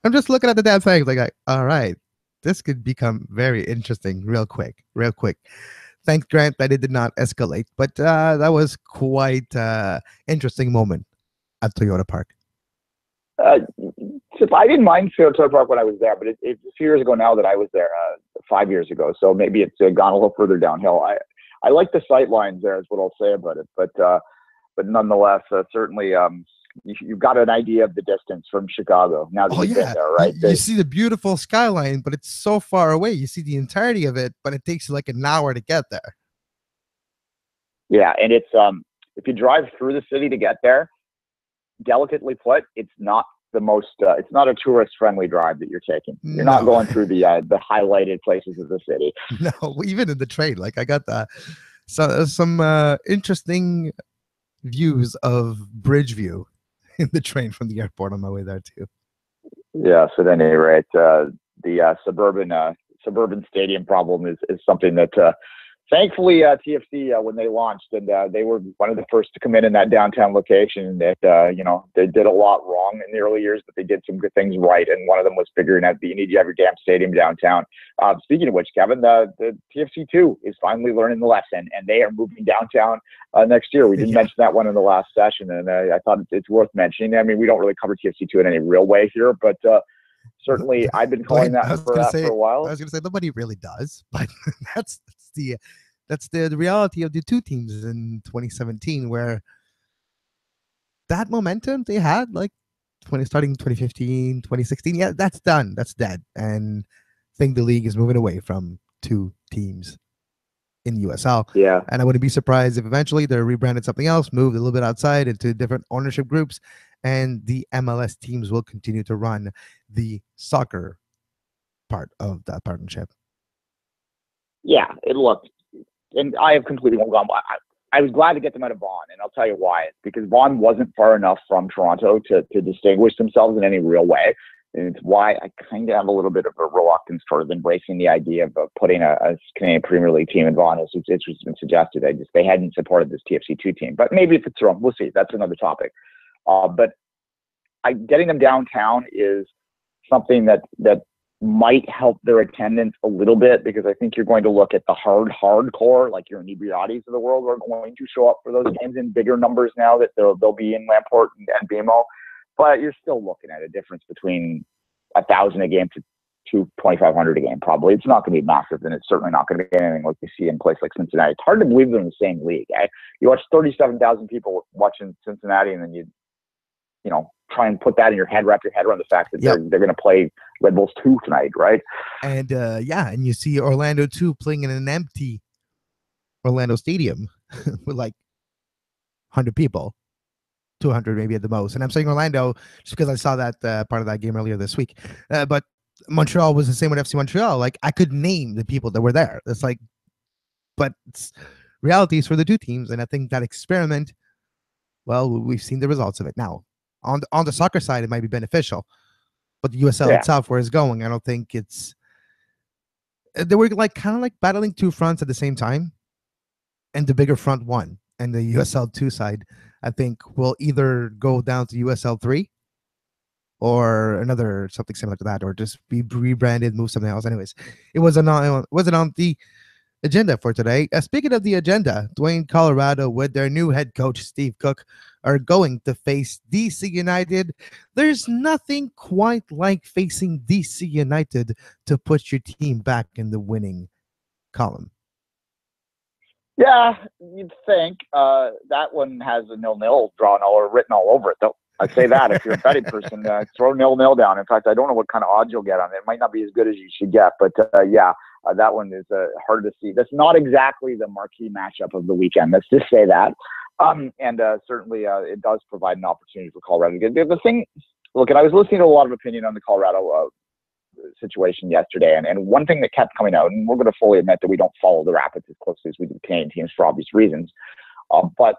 S1: I'm just looking at the damn thing. Like, all right, this could become very interesting real quick. Thank Grant that it did not escalate, but that was quite interesting moment at Toyota Park.
S5: I didn't mind Toyota Park when I was there, but it's a few years ago now that I was there, 5 years ago. So maybe it's gone a little further downhill. I like the sight lines there is what I'll say about it, but nonetheless, certainly you've got an idea of the distance from Chicago now that you've been there, right?
S1: You see the beautiful skyline, but it's so far away. You see the entirety of it, but it takes you like an hour to get there.
S5: Yeah, and it's if you drive through the city to get there, delicately put, it's not the most it's not a tourist friendly drive that you're taking. You're not going through the highlighted places of the city.
S1: No, even in the train, like I got some interesting views of Bridgeview in the train from the airport on my way there too.
S5: Yes, at any rate, the suburban stadium problem is something that thankfully, TFC, when they launched, and they were one of the first to come in that downtown location, that, they did a lot wrong in the early years, but they did some good things right. And one of them was figuring out that you need to have your damn stadium downtown. Speaking of which, Kevin, the TFC 2 is finally learning the lesson, and they are moving downtown next year. We didn't mention that one in the last session, and I thought it's worth mentioning. I mean, we don't really cover TFC 2 in any real way here, but Certainly, I've been calling
S1: Dwayne,
S5: that for a while.
S1: I was gonna say nobody really does, but that's the reality of the two teams in 2017, where that momentum they had, like starting 2015, 2016, yeah, that's done. That's dead. And I think the league is moving away from two teams in USL.
S5: Yeah.
S1: And I wouldn't be surprised if eventually they're rebranded something else, moved a little bit outside into different ownership groups, and the MLS teams will continue to run the soccer part of that partnership.
S5: Yeah, it looked, and I have completely gone. I was glad to get them out of Vaughan, and I'll tell you why. It's because Vaughan wasn't far enough from Toronto to distinguish themselves in any real way. And it's why I kind of have a little bit of a reluctance toward embracing the idea of putting a Canadian Premier League team in Vaughan, as it's been suggested. They hadn't supported this TFC2 team. But maybe if it's wrong, we'll see. That's another topic. But getting them downtown is something that might help their attendance a little bit, because I think you're going to look at the hardcore, like your Inebriatis of the world, are going to show up for those games in bigger numbers now that they'll be in Lamport and BMO. But you're still looking at a difference between 1,000 a game to 2,500 a game. Probably it's not going to be massive, and it's certainly not going to be anything like you see in a place like Cincinnati. It's hard to believe they're in the same league. You watch 37,000 people watching Cincinnati, and then you try and put that in your head, wrap your head around the fact that they're going to play Red Bulls 2 tonight, right?
S1: And and you see Orlando 2 playing in an empty Orlando stadium with like 100 people, 200 maybe at the most. And I'm saying Orlando just because I saw that part of that game earlier this week. But Montreal was the same with FC Montreal. Like, I could name the people that were there. It's like, but it's realities for the two teams. And I think that experiment, well, we've seen the results of it now. On the soccer side, it might be beneficial, but the USL itself, where it's going, I don't think it's. They were like kind of like battling two fronts at the same time, and the bigger front won. And the USL 2 side, I think, will either go down to USL 3 or another something similar to that, or just be rebranded, move something else. Anyways, it wasn't on the agenda for today. Speaking of the agenda, Duane, Colorado, with their new head coach Steve Cook, are going to face DC United. There's nothing quite like facing DC United to put your team back in the winning column.
S5: Yeah, you'd think that one has a 0-0 drawn or written all over it, though. I'd say that if you're a betting person, throw 0-0 down. In fact, I don't know what kind of odds you'll get on it. It might not be as good as you should get, but that one is hard to see. That's not exactly the marquee matchup of the weekend. Let's just say that. Certainly it does provide an opportunity for Colorado. The thing, look, and I was listening to a lot of opinion on the Colorado situation yesterday, and one thing that kept coming out, and we're going to fully admit that we don't follow the Rapids as closely as we do the Canadian teams for obvious reasons, but,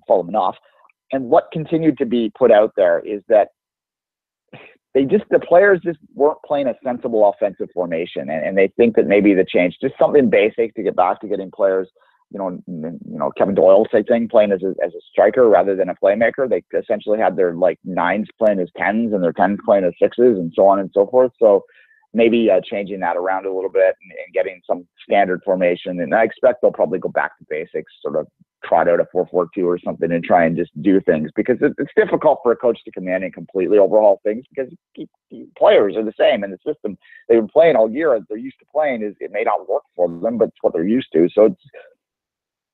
S5: follow them enough. And what continued to be put out there is that the players just weren't playing a sensible offensive formation, and they think that maybe the change, just something basic to get back to getting players, Kevin Doyle type thing, playing as a striker rather than a playmaker. They essentially had their nines playing as 10s and their 10s playing as 6s and so on and so forth. So maybe changing that around a little bit and getting some standard formation. And I expect they'll probably go back to basics, sort of trot out a 4-4-2 or something and try and just do things, because it's difficult for a coach to come in and completely overhaul things, because players are the same in the system they've been playing all year. They're used to playing. It may not work for them, but it's what they're used to. So it's,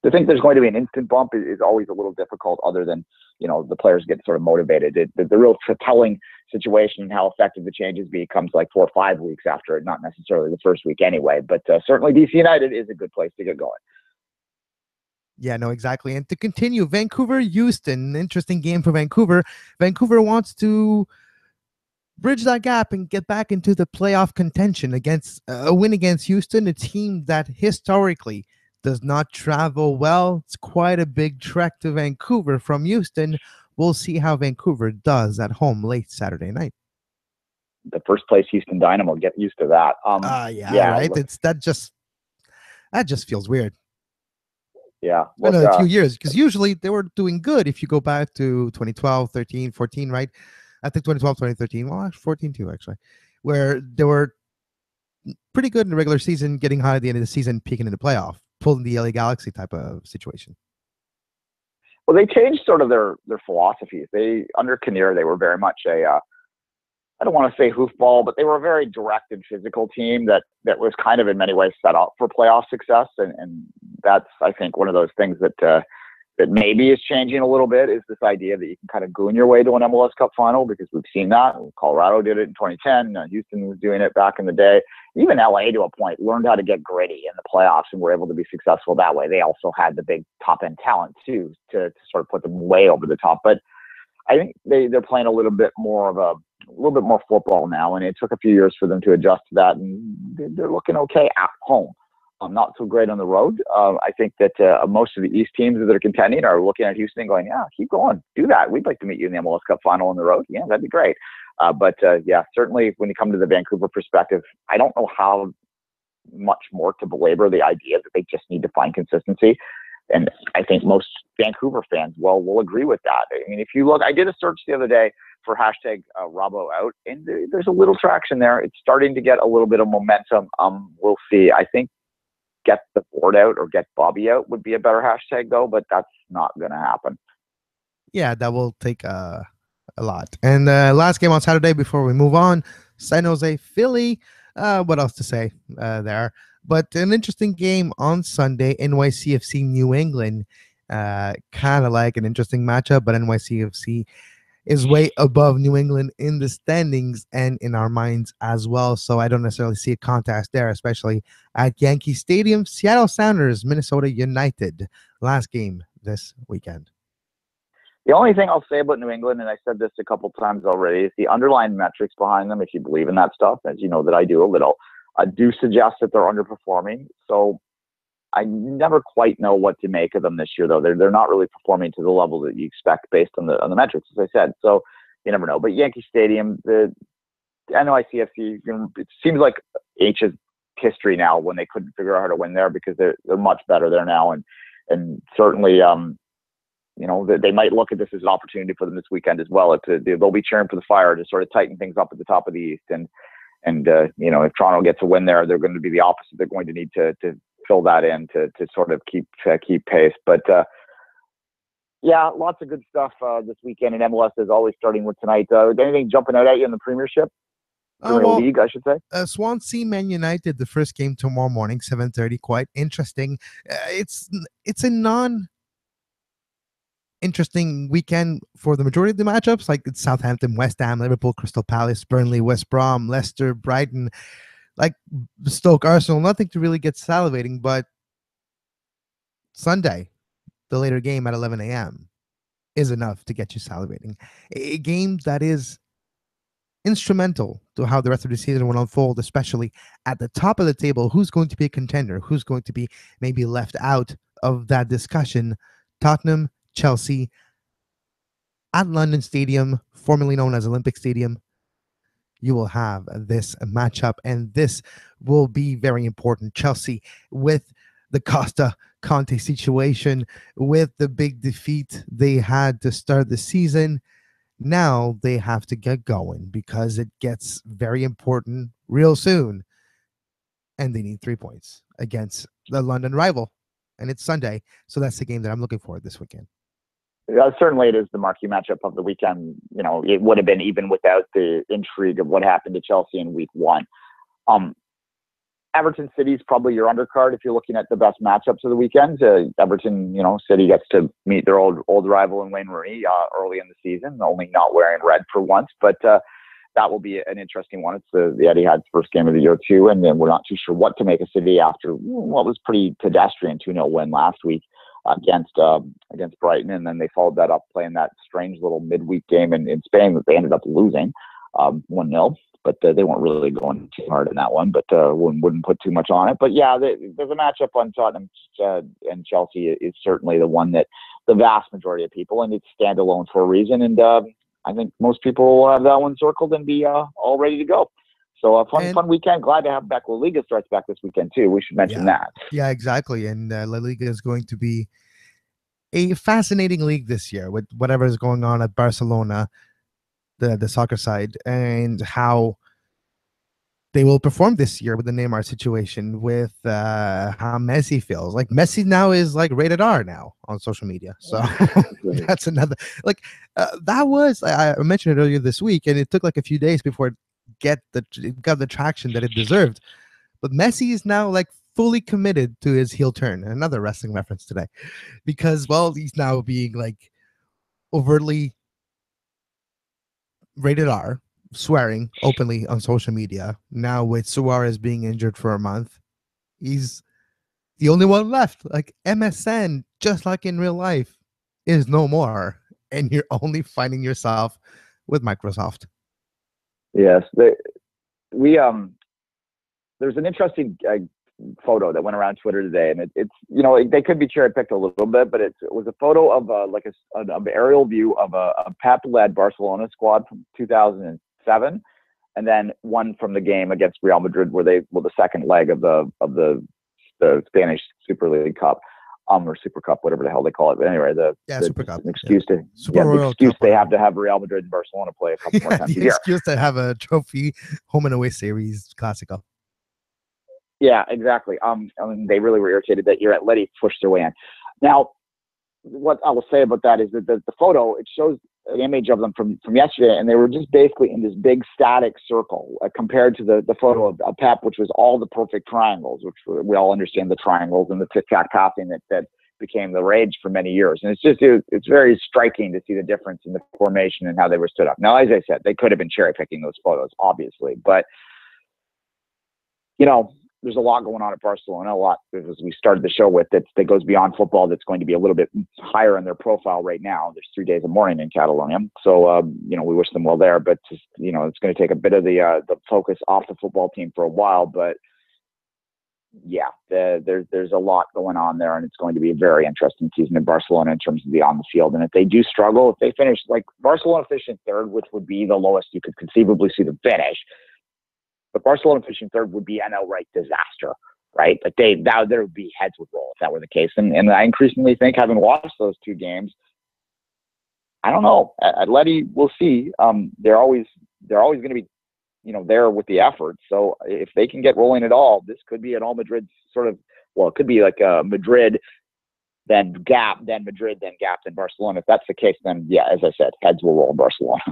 S5: to think there's going to be an instant bump is always a little difficult, other than, the players get sort of motivated. The real telling situation and how effective the changes becomes like 4 or 5 weeks after it, not necessarily the first week anyway. But certainly DC United is a good place to get going.
S1: Yeah, no, exactly. And to continue, Vancouver-Houston, interesting game for Vancouver. Vancouver wants to bridge that gap and get back into the playoff contention against a win against Houston, a team that historically does not travel well. It's quite a big trek to Vancouver from Houston. We'll see how Vancouver does at home late Saturday night.
S5: The first place Houston Dynamo, get used to that.
S1: Right. That just feels weird.
S5: Yeah.
S1: Look, a few years, because usually they were doing good if you go back to 2012, 13, 14, right? I think 2012, 2013, well, 14 too, actually, where they were pretty good in the regular season, getting high at the end of the season, peaking in the playoff, pulling the LA Galaxy type of situation.
S5: Well, they changed sort of their philosophies. Under Kinnear, they were very much a I don't want to say hoofball, but they were a very direct and physical team that was kind of in many ways set up for playoff success. And that's, I think, one of those things that maybe is changing a little bit, is this idea that you can kind of goon your way to an MLS Cup final, because we've seen that. Colorado did it in 2010. Houston was doing it back in the day. Even LA, to a point, learned how to get gritty in the playoffs and were able to be successful that way. They also had the big top-end talent, too, to sort of put them way over the top. But I think they're playing a little bit more football now, and it took a few years for them to adjust to that, and they're looking okay at home. Not so great on the road. I think that most of the East teams that are contending are looking at Houston and going, yeah, keep going, do that. We'd like to meet you in the MLS Cup final on the road. Yeah, that'd be great. But certainly when you come to the Vancouver perspective, I don't know how much more to belabor the idea that they just need to find consistency. And I think most Vancouver fans will agree with that. I mean, if you look, I did a search the other day for hashtag Robbo out, and there's a little traction there. It's starting to get a little bit of momentum. We'll see. I think get the board out or get Bobby out would be a better hashtag, though, but that's not going to happen.
S1: Yeah, that will take a lot. And last game on Saturday before we move on, San Jose, Philly. What else to say there? But an interesting game on Sunday, NYCFC New England. Kind of like an interesting matchup, but NYCFC is way above New England in the standings and in our minds as well. So I don't necessarily see a contest there, especially at Yankee Stadium. Seattle Sounders, Minnesota United, last game this weekend.
S5: The only thing I'll say about New England, and I said this a couple times already, is the underlying metrics behind them, if you believe in that stuff, as you know that I do a little, do suggest that they're underperforming. So I never quite know what to make of them this year, though. They're not really performing to the level that you expect based on the metrics, as I said. So you never know. But Yankee Stadium, the NYCFC, it seems like H's history now when they couldn't figure out how to win there, because they're much better there now, and certainly they might look at this as an opportunity for them this weekend as well. They'll be cheering for the Fire to sort of tighten things up at the top of the East, and if Toronto gets a win there, they're going to be the opposite. They're going to need to fill that in to sort of keep pace. But lots of good stuff this weekend in MLS, as always, starting with tonight. Anything jumping out at you in the Premiership? League, I should say.
S1: Swansea Man United, the first game tomorrow morning, 7:30. Quite interesting. It's a non-interesting weekend for the majority of the matchups. Like it's Southampton, West Ham, Liverpool, Crystal Palace, Burnley, West Brom, Leicester, Brighton, like Stoke, Arsenal. Nothing to really get salivating. But Sunday, the later game at 11 a.m. is enough to get you salivating. A game that is instrumental to how the rest of the season will unfold, especially at the top of the table. Who's going to be a contender? Who's going to be maybe left out of that discussion? Tottenham, Chelsea, at London Stadium, formerly known as Olympic Stadium. You will have this matchup, and this will be very important. Chelsea, with the Costa Conte situation, with the big defeat they had to start the season, now they have to get going, because it gets very important real soon, and they need 3 points against the London rival, and it's Sunday, so that's the game that I'm looking for this weekend.
S5: Certainly it is the marquee matchup of the weekend. It would have been even without the intrigue of what happened to Chelsea in week one. Everton City is probably your undercard if you're looking at the best matchups of the weekend. Everton, City gets to meet their old rival in Wayne Rooney early in the season, only not wearing red for once. But that will be an interesting one. It's the Etihad's first game of the year too, and then we're not too sure what to make of City after what was pretty pedestrian 2-0 win last week against Brighton, and then they followed that up playing that strange little midweek game in Spain that they ended up losing 1-0. But they weren't really going too hard in that one, but wouldn't put too much on it. But yeah, there's a matchup on Tottenham and Chelsea is certainly the one that the vast majority of people, and it's standalone for a reason. And I think most people will have that one circled and be all ready to go. So a fun weekend. Glad to have back. La Liga starts back this weekend too. We should mention that.
S1: Yeah, exactly. And La Liga is going to be a fascinating league this year with whatever is going on at Barcelona, the soccer side, and how they will perform this year with the Neymar situation, with how Messi feels. Like Messi now is like rated R now on social media. So that's another that was I mentioned it earlier this week, and it took like a few days before it got the traction that it deserved. But Messi is now like fully committed to his heel turn. Another wrestling reference today, because well, he's now being like overtly rated R, swearing openly on social media. Now with Suarez being injured for a month, he's the only one left. Like MSN, just like in real life, is no more, and you're only finding yourself with Microsoft.
S5: Yes, we there's an interesting photo that went around Twitter today, and it's they could be cherry picked a little bit, but it was a photo of an aerial view of a Pep-led Barcelona squad from 2007, and then one from the game against Real Madrid, where the second leg of the Spanish Super League Cup, or Super Cup, whatever the hell they call it. But anyway,
S1: Super Cup.
S5: An excuse
S1: the
S5: excuse
S1: Cup.
S5: they have to have Real Madrid and Barcelona play a couple more times a year.
S1: Excuse to have a trophy home and away series Clásico.
S5: Yeah, exactly. They really were irritated that your Atleti pushed their way in. Now, what I will say about that is that the photo, it shows an image of them from yesterday, and they were just basically in this big static circle compared to the photo of Pep, which was all the perfect triangles, which we all understand the triangles and the tic-tac passing that became the rage for many years. And it's very striking to see the difference in the formation and how they were stood up. Now, as I said, they could have been cherry-picking those photos, obviously, but there's a lot going on at Barcelona, a lot, as we started the show with, that goes beyond football, that's going to be a little bit higher in their profile right now. There's 3 days of mourning in Catalonia. So, we wish them well there, but just, it's going to take a bit of the focus off the football team for a while. But yeah, there's a lot going on there, and it's going to be a very interesting season in Barcelona in terms of the on the field. And if they do struggle, if they finish, like Barcelona finishing third, which would be the lowest you could conceivably see them finish, but Barcelona finishing third would be an outright disaster, right? Like there would be heads would roll if that were the case. And I increasingly think, having watched those 2 games, I don't know. Atleti, we'll see. They're always going to be, there with the effort. So if they can get rolling at all, this could be an all Madrid sort of. Well, it could be like a Madrid, then Gap, then Madrid, then Gap, then Barcelona. If that's the case, then yeah, as I said, heads will roll in Barcelona.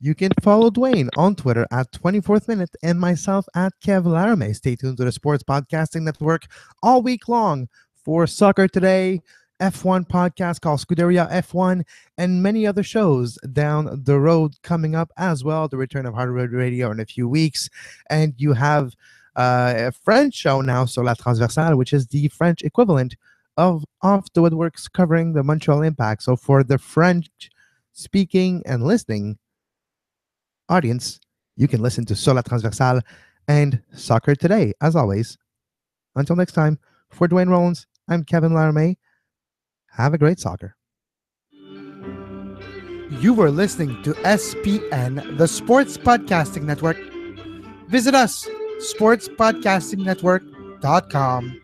S1: You can follow Duane on Twitter at 24th Minute and myself at Kev Laramee. Stay tuned to the Sports Podcasting Network all week long for Soccer Today, F1 podcast called Scuderia F1, and many other shows down the road coming up as well. The return of Hard Road Radio in a few weeks. And you have a French show now, so La Transversale, which is the French equivalent of Off the Woodworks, covering the Montreal Impact. So for the French speaking and listening audience, you can listen to Sur La Transversale and Soccer Today, as always. Until next time, for Duane Rollins, I'm Kevin Laramee. Have a great soccer. You were listening to SPN, the Sports Podcasting Network. Visit us, sportspodcastingnetwork.com.